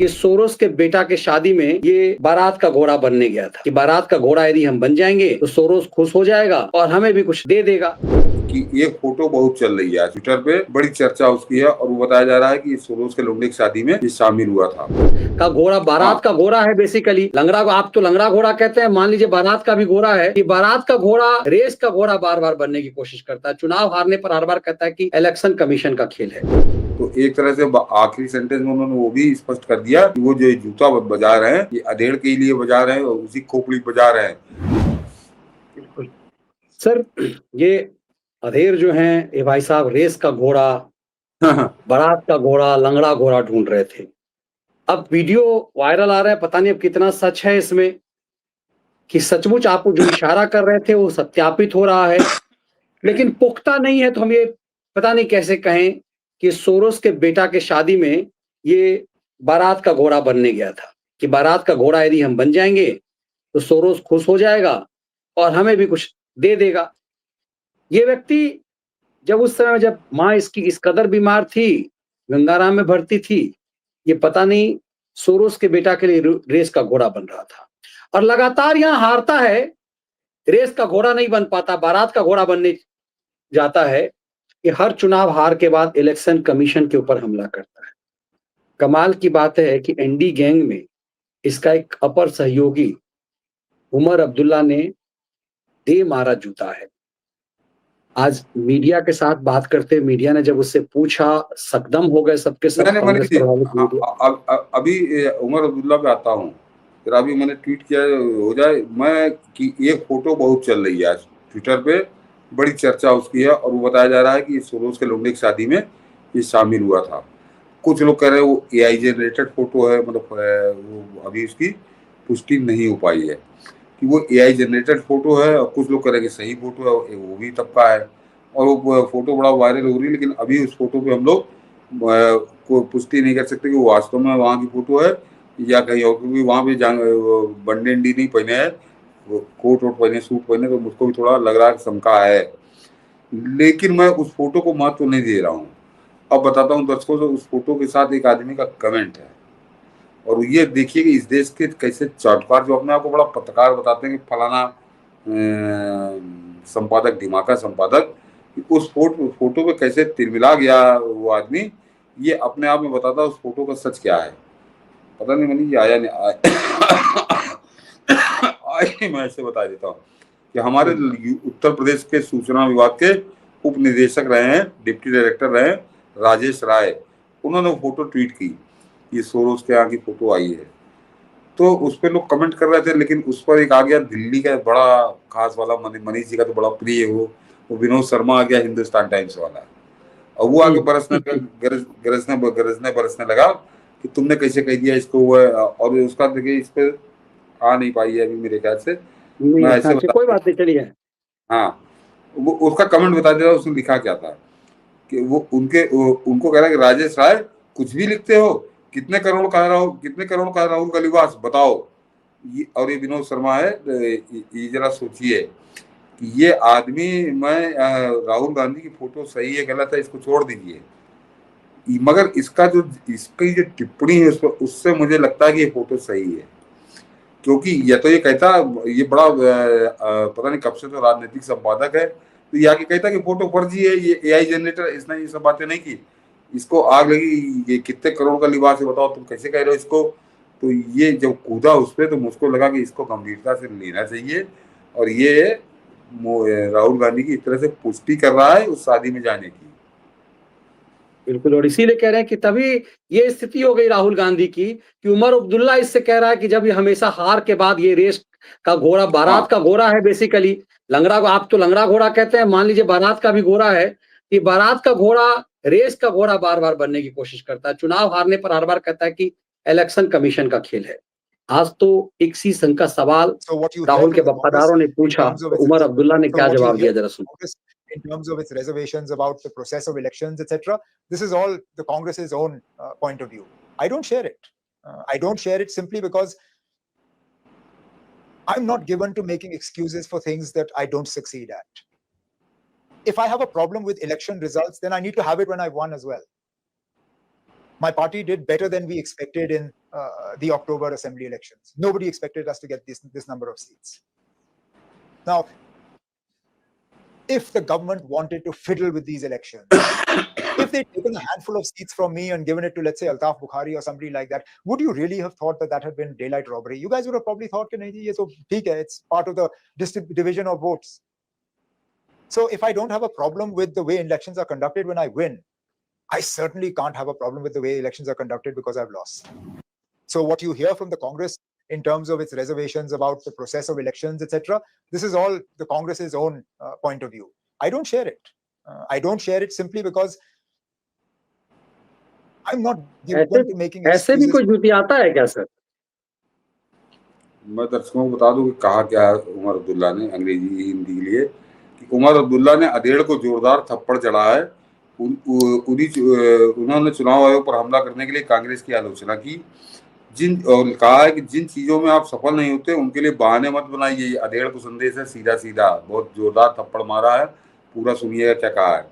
कि सोरोस के बेटा के शादी में ये बारात का घोड़ा बनने गया था कि बारात का घोड़ा यदि हम बन जाएंगे तो सोरोस खुश हो जाएगा और हमें भी कुछ दे देगा। कि एक फोटो बहुत चल रही है ट्विटर पे, बड़ी चर्चा उसकी है और वो बताया जा रहा है कि सोरोस के लौंडे की शादी में ये शामिल हुआ था। का घोड़ा बारात का घोड़ा है बेसिकली। लंगड़ा को आप तो लंगड़ा घोड़ा कहते हैं, मान लीजिए बारात का भी घोड़ा है कि बारात का घोड़ा रेस का घोड़ा बार बार बनने की कोशिश करता है, चुनाव हारने पर हर बार कहता है कि इलेक्शन कमीशन का खेल है। तो एक तरह से आखिरी सेंटेंस में उन्होंने वो भी स्पष्ट कर दिया कि वो जो जूता बजा रहे हैं ये अधेड़ के लिए बजा रहे हैं और उसी खोपड़ी बजा रहे हैं। बिल्कुल सर, ये अधेड़ जो हैं ये भाई साहब रेस का घोड़ा, बारात का घोड़ा, लंगड़ा घोड़ा ढूंढ रहे थे। अब वीडियो वायरल आ रहा है, पता नहीं अब कितना सच है इसमें कि सचमुच आप जो इशारा कर रहे थे वो सत्यापित हो रहा है, लेकिन पुख्ता नहीं है तो हम ये पता नहीं कैसे कहें कि सोरोस के बेटा के शादी में ये बारात का घोड़ा बनने गया था कि बारात का घोड़ा यदि हम बन जाएंगे तो सोरोस खुश हो जाएगा और हमें भी कुछ दे देगा। ये व्यक्ति जब उस समय जब माँ इसकी इस कदर बीमार थी, गंगाराम में भर्ती थी, ये पता नहीं सोरोस के बेटा के लिए रेस का घोड़ा बन रहा था और लगातार यहाँ हारता है, रेस का घोड़ा नहीं बन पाता, बारात का घोड़ा बनने जाता है कि हर चुनाव हार के बाद इलेक्शन कमीशन के ऊपर हमला करता है। कमाल की बात है कि एनडी गैंग में इसका एक अपर सहयोगी उमर अब्दुल्ला ने दे मारा जूता है। आज मीडिया के साथ बात करते, मीडिया ने जब उससे पूछा, सकदम हो गए सबके सब मैंने कांग्रेस प्रभावित मीडिया। अभी उमर अब्दुल्ला पे आता हूँ। फिर अभी मैंने ट्वीट किया हो जाए मैं कि एक फोटो बहुत चल रही है आज ट्विटर पे, बड़ी चर्चा उसकी है और वो बताया जा रहा है कि सोरोस के लौंडे की शादी में ये शामिल हुआ था। कुछ लोग कह रहे हैं वो एआई जनरेटेड फोटो है, मतलब वो अभी उसकी पुष्टि नहीं हो पाई है कि वो एआई जनरेटेड फोटो है, और कुछ लोग कह रहे हैं कि सही फोटो है, वो भी तबका है और वो फोटो बड़ा वायरल हो रही है। लेकिन अभी उस फोटो पे हम लोग को पुष्टि नहीं कर सकते कि वो वास्तव में वहाँ की फोटो है या कहीं और, क्योंकि वहाँ पे बंडे अंडी नहीं पहने हैं, कोट वोट पहने, सूट पहने, तो मुझको भी थोड़ा लग रहा है शंका है। लेकिन मैं उस फोटो को महत्व नहीं दे रहा हूँ। अब बताता हूँ दर्शकों से, उस फोटो के साथ एक आदमी का कमेंट है और ये देखिए कि इस देश के कैसे चाटुकार जो अपने आप को बड़ा पत्रकार बताते हैं कि फलाना संपादक, दिमागा संपादक, उस फोटो पे कैसे तिलमिला गया वो आदमी, ये अपने आप में बताता है उस फोटो का सच क्या है। पता नहीं मनी ये आया नहीं आए मैं ऐसे बता देता हूँ कि हमारे उत्तर प्रदेश के सूचना विभाग के उप निदेशक रहे हैं, डिप्टी डायरेक्टर रहे, राजेश राय, उन्होंने फोटो ट्वीट की, ये सोरोस के यहाँ की फोटो आई है। तो उस पर लोग कमेंट कर रहे थे, लेकिन उस पर एक आ गया दिल्ली का बड़ा खास वाला, मनीष जी का तो बड़ा प्रिय है वो विनोद शर्मा आ गया, हिंदुस्तान टाइम्स वाला, और वो आगे गरजने बरसने लगा कि तुमने कैसे कह दिया इसको हुआ, और उसका देखिए इस पर आ नहीं पाई है अभी मेरे ख्याल से, मैं ऐसे बता, कोई बात नहीं, चलिए। हाँ वो उसका कमेंट बता दे रहा, उसने लिखा क्या था कि वो उनको कह रहा है कि राजेश राय कुछ भी लिखते हो, कितने करोड़ का राहुल का लिबास बताओ। और ये विनोद शर्मा है, ये जरा सोचिए कि ये आदमी, मैं राहुल गांधी की फोटो सही है गलत है इसको छोड़ दीजिए, मगर इसकी जो टिप्पणी है उससे मुझे लगता है कि ये फोटो सही है, क्योंकि ये तो ये कहता, ये बड़ा पता नहीं कब से तो राजनीतिक संपादक है, तो ये आके कहता कि फोटो फर्जी है, ये एआई जनरेटर, इसने ये सब बातें नहीं की। इसको आग लगी, ये कितने करोड़ का लिबास है बताओ, तुम कैसे कह रहे हो इसको। तो ये जब कूदा उस पर तो मुझको लगा कि इसको गंभीरता से लेना चाहिए, और ये राहुल गांधी की इस तरह से पुष्टि कर रहा है उस शादी में जाने की। बिल्कुल, और इसीलिए कह रहे हैं कि तभी ये स्थिति हो गई राहुल गांधी की कि उमर अब्दुल्ला इससे कह रहा है कि जब ये हमेशा हार के बाद ये रेस का घोड़ा, बारात का घोड़ा है बेसिकली। लंगड़ा को आप तो लंगड़ा घोड़ा कहते हैं, मान लीजिए बारात का भी घोड़ा है कि बारात का घोड़ा रेस का घोड़ा बार बार बनने की कोशिश करता है, चुनाव हारने पर हर बार कहता है कि इलेक्शन कमीशन का खेल है। आज तो इसी संघ का सवाल राहुल के वफादारों ने पूछा तो उमर अब्दुल्ला ने क्या जवाब दिया, जरा सुनो। In terms of its reservations about the process of elections, etc., this is all the Congress's own point of view. I don't share it. I don't share it simply because I'm not given to making excuses for things that I don't succeed at. If I have a problem with election results, then I need to have it when I won as well. My party did better than we expected in the October assembly elections. Nobody expected us to get this number of seats. Now, if the government wanted to fiddle with these elections, if they'd taken a handful of seats from me and given it to, let's say, Altaf Bukhari or somebody like that, would you really have thought that that had been daylight robbery? You guys would have probably thought, it's part of the division of votes. So if I don't have a problem with the way elections are conducted when I win, I certainly can't have a problem with the way elections are conducted because I've lost. So what you hear from the Congress in terms of its reservations about the process of elections, etc., this is all the Congress's own point of view. I don't share it. I don't share it simply because I'm not given to making ऐसे भी कोई जुटी आता है क्या sir? मैं दर्शकों को बता दूं कि कहा क्या है उमर अब्दुल्ला ने अंग्रेजी हिंदी के लिए कि उमर अब्दुल्ला ने अधेड़ को जोरदार थप्पड़ चढ़ा है। उन्होंने चुनाव आयोग पर हमला करने के लिए कांग्रेस की आलोचना की, और कहा है कि जिन चीजों में आप सफल नहीं होते उनके लिए बहाने मत बनाइए। ये अधेड़ को संदेश है, सीधा सीधा, बहुत जोरदार थप्पड़ मारा है। पूरा सुनिएगा क्या कहा है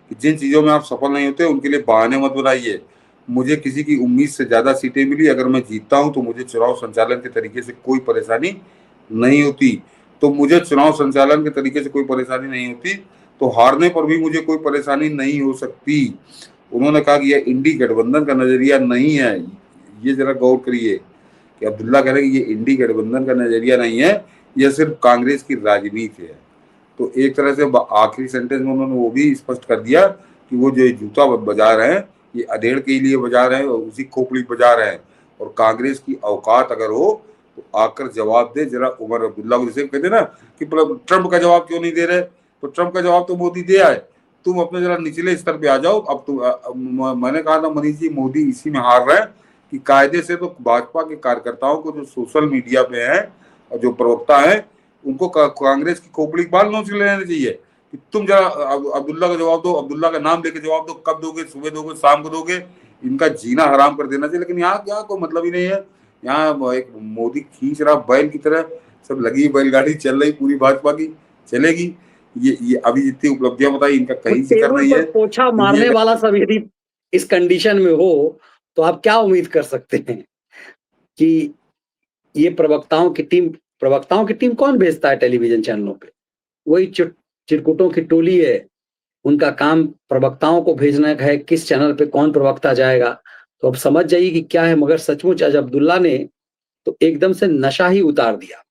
कि जिन चीजों में आप सफल नहीं होते उनके लिए बहाने मत बनाइए। मुझे किसी की उम्मीद से ज्यादा सीटें मिली, अगर मैं जीतता हूं तो मुझे चुनाव संचालन के तरीके से कोई परेशानी नहीं होती, तो हारने पर भी मुझे कोई परेशानी नहीं हो सकती। उन्होंने कहा कि यह इंडी गठबंधन का नजरिया नहीं है। ये जरा गौर करिए कि अब्दुल्ला कह रहे हैं कि ये इंडी गठबंधन का नजरिया नहीं है, यह सिर्फ कांग्रेस की राजनीति है। तो एक तरह से आखिरी सेंटेंस में उन्होंने वो भी स्पष्ट कर दिया कि वो जो जूता बजा रहे हैं ये अधेड़ के लिए बजा रहे हैं और उसी खोपड़ी बजा रहे हैं, और कांग्रेस की औकात अगर हो तो आकर जवाब दे जरा उमर अब्दुल्ला को। जैसे कहते ना कि ट्रंप का जवाब क्यों नहीं दे रहे, तो ट्रंप का जवाब तो मोदी दे आए, तुम अपने जरा निचले स्तर पे आ जाओ। अब तुम मैंने कहा था मनीष जी, मोदी इसी में हार रहे हैं कि कायदे से तो भाजपा के कार्यकर्ताओं को जो सोशल मीडिया पे हैं और जो प्रवक्ता हैं उनको कांग्रेस की खोपड़ी बाल नोच लेना चाहिए कि तुम जरा अब्दुल्ला का जवाब दो, अब्दुल्ला का नाम लेके जवाब दो, कब दोगे, सुबह दोगे, शाम को दोगे, इनका जीना हराम कर देना चाहिए। लेकिन यहाँ क्या कोई मतलब ही नहीं है। यहाँ एक मोदी खींच रहा बैल की तरह, सब लगी बैलगाड़ी चल रही, पूरी भाजपा की चलेगी। ये अभी जितनी उपलब्धियां बताई इनका कहीं जिक्र नहीं है। पोछा मारने वाला सब यदि इस कंडीशन में हो तो आप क्या उम्मीद कर सकते हैं कि ये प्रवक्ताओं की टीम कौन भेजता है टेलीविजन चैनलों पे? वही चिरकुटों की टोली है, उनका काम प्रवक्ताओं को भेजना है, किस चैनल पे कौन प्रवक्ता जाएगा। तो अब समझ जाइए कि क्या है। मगर सचमुच आज अब्दुल्ला ने तो एकदम से नशा ही उतार दिया।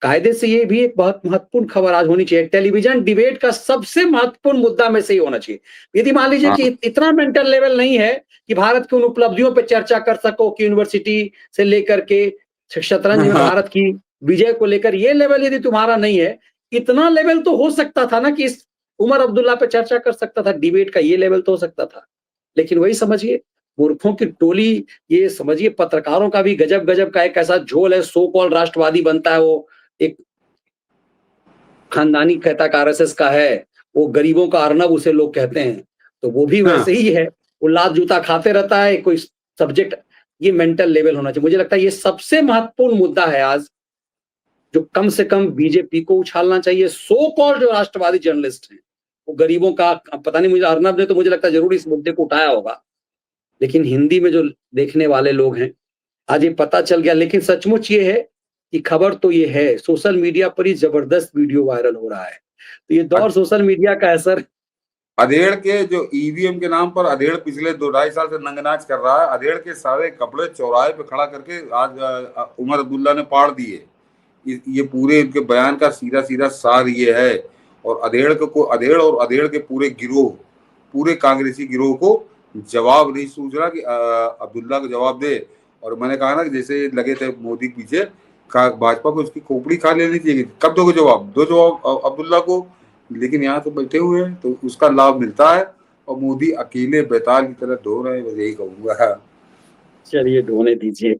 कायदे से ये भी एक बहुत महत्वपूर्ण खबर आज होनी चाहिए। टेलीविजन डिबेट का सबसे महत्वपूर्ण मुद्दा में से ही होना चाहिए। यदि मान लीजिए कि इतना मेंटल लेवल नहीं है कि भारत की उन उपलब्धियों पर चर्चा कर सको कि यूनिवर्सिटी से लेकर के शतरंज में भारत की विजय को लेकर, ये लेवल यदि तुम्हारा नहीं है, इतना लेवल तो हो सकता था ना कि इस उमर अब्दुल्ला पे चर्चा कर सकता था। डिबेट का ये लेवल तो हो सकता था। लेकिन वही समझिए मूर्खों की टोली, ये समझिए पत्रकारों का भी गजब का एक ऐसा झोल है। सो कॉल राष्ट्रवादी बनता है, वो एक खानदानी कहता है आरएसएस का है, वो गरीबों का अर्नब उसे लोग कहते हैं, तो वो भी वैसे ही है। वो लात जूता खाते रहता है। कोई सब्जेक्ट, ये मेंटल लेवल होना चाहिए। मुझे लगता है ये सबसे महत्वपूर्ण मुद्दा है आज, जो कम से कम बीजेपी को उछालना चाहिए। सो कॉल्ड जो राष्ट्रवादी जर्नलिस्ट हैं, वो गरीबों का, पता नहीं, मुझे अर्नब ने तो मुझे लगता है जरूर इस मुद्दे को उठाया होगा, लेकिन हिंदी में जो देखने वाले लोग हैं आज ये पता चल गया। लेकिन सचमुच ये है कि खबर तो ये है, सोशल मीडिया पर ही जबरदस्त वीडियो वायरल हो रहा है। तो ये दौर सोशल मीडिया का है सर। अधेड़ के जो ईवीएम के नाम पर अधेड़ पिछले 2-2.5 साल से नंगनाच कर रहा है। अधेड़ के सारे कपड़े चौराहे पे खड़ा करके आज उमर अब्दुल्ला ने पाड़ दिए। ये पूरे इनके बयान का सीधा सार ये है। और अधेड़ और अधेड़ के पूरे गिरोह, पूरे कांग्रेसी गिरोह को जवाब नहीं सूझ रहा कि अब्दुल्ला को जवाब दे। और मैंने कहा ना कि जैसे लगे थे मोदी के पीछे, भाजपा को उसकी खोपड़ी खा लेनी चाहिए। कब दोगे जवाब? दो जवाब अब्दुल्ला को। लेकिन यहाँ तो बैठे हुए हैं तो उसका लाभ मिलता है, और मोदी अकेले बेताल की तरह धो रहे हैं। बस यही कहूंगा। चलिए ढोने दीजिए।